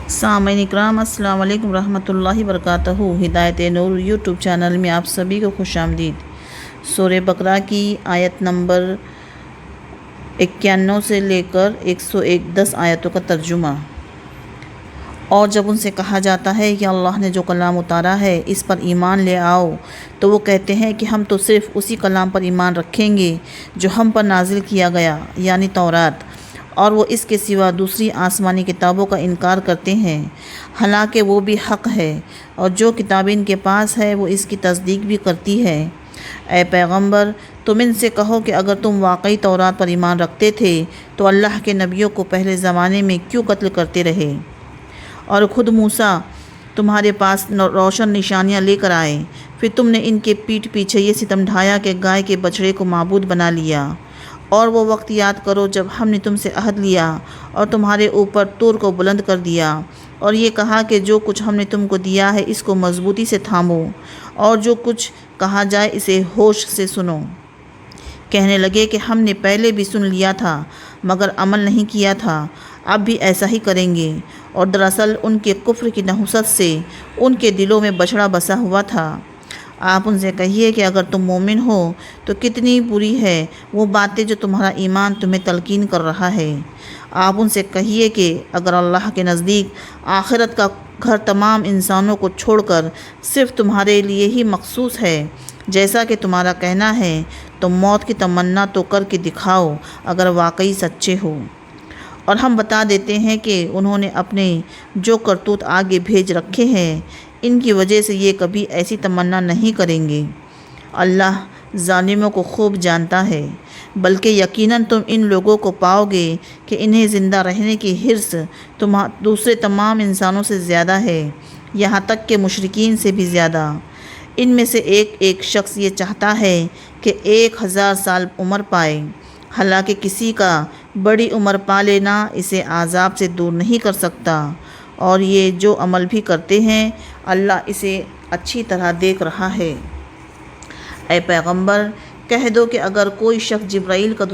سامعین اکرام، السلام علیکم ورحمۃ اللہ وبرکاتہ۔ ہدایت نور یوٹیوب چینل میں آپ سبھی کو خوش آمدید۔ سورہ بقرہ کی آیت نمبر 91 سے لے کر 110 آیتوں کا ترجمہ۔ اور جب ان سے کہا جاتا ہے کہ اللہ نے جو کلام اتارا ہے اس پر ایمان لے آؤ، تو وہ کہتے ہیں کہ ہم تو صرف اسی کلام پر ایمان رکھیں گے جو ہم پر نازل کیا گیا، یعنی تورات، اور وہ اس کے سوا دوسری آسمانی کتابوں کا انکار کرتے ہیں، حالانکہ وہ بھی حق ہے، اور جو کتاب ان کے پاس ہے وہ اس کی تصدیق بھی کرتی ہے۔ اے پیغمبر، تم ان سے کہو کہ اگر تم واقعی تورات پر ایمان رکھتے تھے تو اللہ کے نبیوں کو پہلے زمانے میں کیوں قتل کرتے رہے؟ اور خود موسیٰ تمہارے پاس روشن نشانیاں لے کر آئے، پھر تم نے ان کے پیٹھ پیچھے یہ ستم ڈھایا کہ گائے کے بچڑے کو معبود بنا لیا۔ اور وہ وقت یاد کرو جب ہم نے تم سے عہد لیا اور تمہارے اوپر طور کو بلند کر دیا، اور یہ کہا کہ جو کچھ ہم نے تم کو دیا ہے اس کو مضبوطی سے تھامو، اور جو کچھ کہا جائے اسے ہوش سے سنو۔ کہنے لگے کہ ہم نے پہلے بھی سن لیا تھا مگر عمل نہیں کیا تھا، اب بھی ایسا ہی کریں گے۔ اور دراصل ان کے کفر کی نحوست سے ان کے دلوں میں بچھڑا بسا ہوا تھا۔ آپ ان سے کہیے کہ اگر تم مومن ہو تو کتنی بری ہے وہ باتیں جو تمہارا ایمان تمہیں تلقین کر رہا ہے۔ آپ ان سے کہیے کہ اگر اللہ کے نزدیک آخرت کا گھر تمام انسانوں کو چھوڑ کر صرف تمہارے لیے ہی مخصوص ہے جیسا کہ تمہارا کہنا ہے، تو موت کی تمنا تو کر کے دکھاؤ اگر واقعی سچے ہو۔ اور ہم بتا دیتے ہیں کہ انہوں نے اپنے جو کرتوت آگے بھیج رکھے ہیں ان کی وجہ سے یہ کبھی ایسی تمنا نہیں کریں گے۔ اللہ ظالموں کو خوب جانتا ہے، بلکہ یقیناً تم ان لوگوں کو پاؤ گے کہ انہیں زندہ رہنے کی حرص دوسرے تمام انسانوں سے زیادہ ہے، یہاں تک کہ مشرکین سے بھی زیادہ۔ ان میں سے ایک شخص یہ چاہتا ہے کہ 1000 سال عمر پائے، حالانکہ کسی کا بڑی عمر پا لینا اسے عذاب سے دور نہیں کر سکتا، اور یہ جو عمل بھی کرتے ہیں اللہ اسے اچھی طرح دیکھ رہا ہے۔ اے پیغمبر، کہہ دو کہ اگر کوئی شخص جبرائیل کا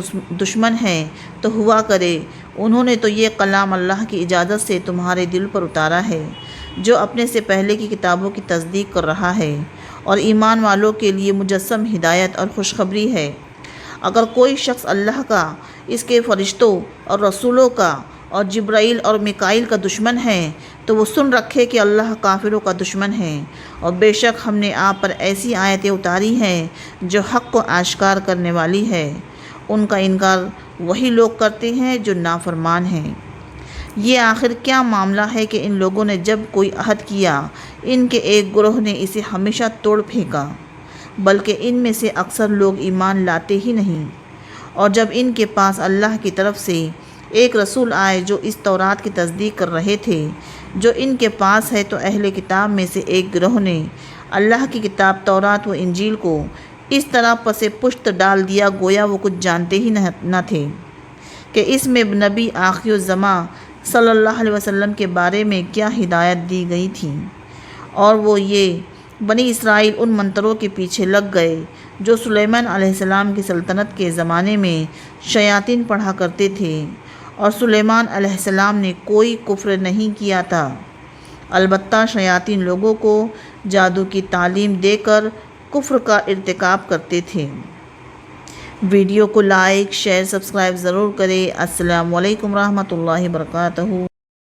دشمن ہے تو ہوا کرے، انہوں نے تو یہ کلام اللہ کی اجازت سے تمہارے دل پر اتارا ہے، جو اپنے سے پہلے کی کتابوں کی تصدیق کر رہا ہے، اور ایمان والوں کے لیے مجسم ہدایت اور خوشخبری ہے۔ اگر کوئی شخص اللہ کا، اس کے فرشتوں اور رسولوں کا اور جبرائیل اور میکائیل کا دشمن ہے تو وہ سن رکھے کہ اللہ کافروں کا دشمن ہے، اور بے شک ہم نے آپ پر ایسی آیتیں اتاری ہیں جو حق کو آشکار کرنے والی ہے۔ ان کا انکار وہی لوگ کرتے ہیں جو نافرمان ہیں۔ یہ آخر کیا معاملہ ہے کہ ان لوگوں نے جب کوئی عہد کیا ان کے ایک گروہ نے اسے ہمیشہ توڑ پھینکا، بلکہ ان میں سے اکثر لوگ ایمان لاتے ہی نہیں۔ اور جب ان کے پاس اللہ کی طرف سے ایک رسول آئے جو اس تورات کی تصدیق کر رہے تھے جو ان کے پاس ہے، تو اہل کتاب میں سے ایک گروہ نے اللہ کی کتاب تورات و انجیل کو اس طرح پس پشت ڈال دیا گویا وہ کچھ جانتے ہی نہ تھے کہ اس میں نبی آخر الزماں صلی اللہ علیہ وسلم کے بارے میں کیا ہدایت دی گئی تھی۔ اور وہ یہ بنی اسرائیل ان منتروں کے پیچھے لگ گئے جو سلیمان علیہ السلام کی سلطنت کے زمانے میں شیاطین پڑھا کرتے تھے، اور سلیمان علیہ السلام نے کوئی کفر نہیں کیا تھا، البتہ شیاطین لوگوں کو جادو کی تعلیم دے کر کفر کا ارتکاب کرتے تھے۔ ویڈیو کو لائک، شیئر، سبسکرائب ضرور کریں۔ السلام علیکم ورحمۃ اللہ وبرکاتہ۔